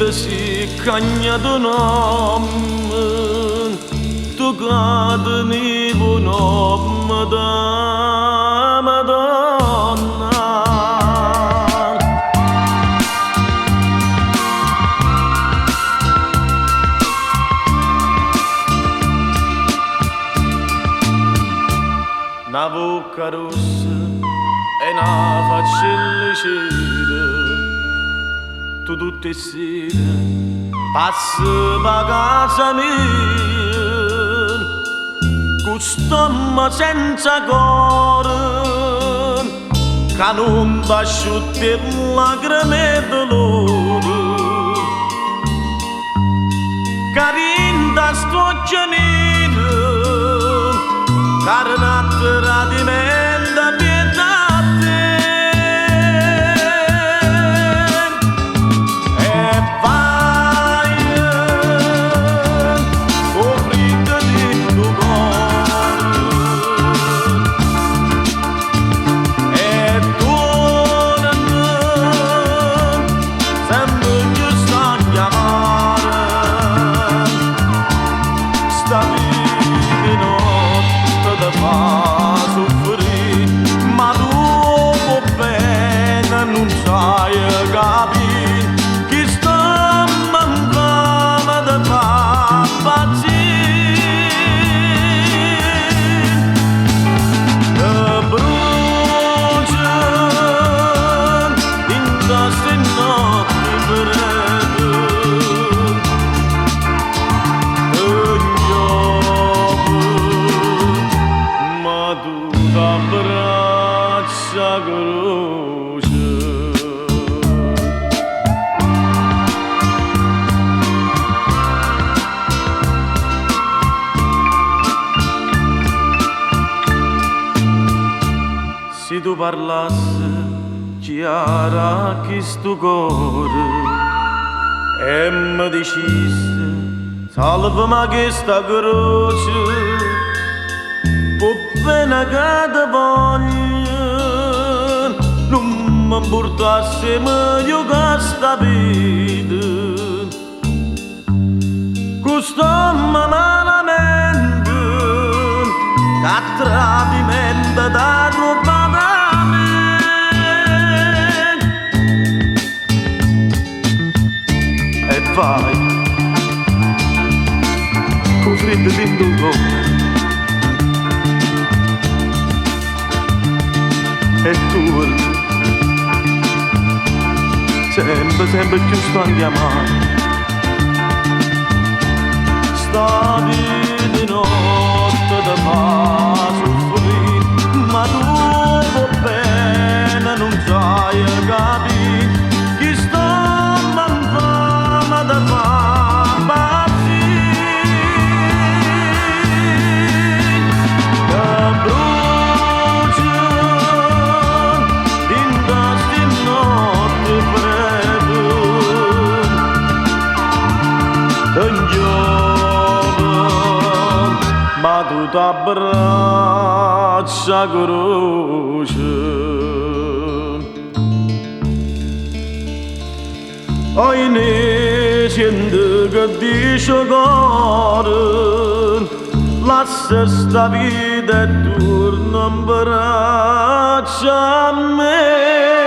si cagna d'uomo, tu cadni un uomo da Madonna. Una bocca rossa e una faccia lucida, tu tutte le sere passi per casa mia, cust'uomo senza cuore, che non ti asciutti lacrime e dolore, carinda stoccia nera, carnata radimenta pietà a te. E vai, coprita di tuo cuore, e torna sempre più sta a chiamare, sta vino da fa soffrire, ma dopo bene non sai capire che sta mancando da fa pazzire. Che brucia in queste notti fredde, tu t'abbraccia croce. Se tu parlassi chiara che sto cuore e mi dicessi salvami questa croce, appena che ti voglio, non mi portassi meglio che sta vita. Quest'uomo malamente, che tradimento da roba da me. E vai, con freddo dentro il cuore, e tu sempre più sto a chiamare, stavi di notte da fa soffrire, ma dopo bene non sai capire che sto mancando da fa ma tu t'abbraccia croce. Oi ne sente che dice cuore, lascia sta vita e torna in braccia a me.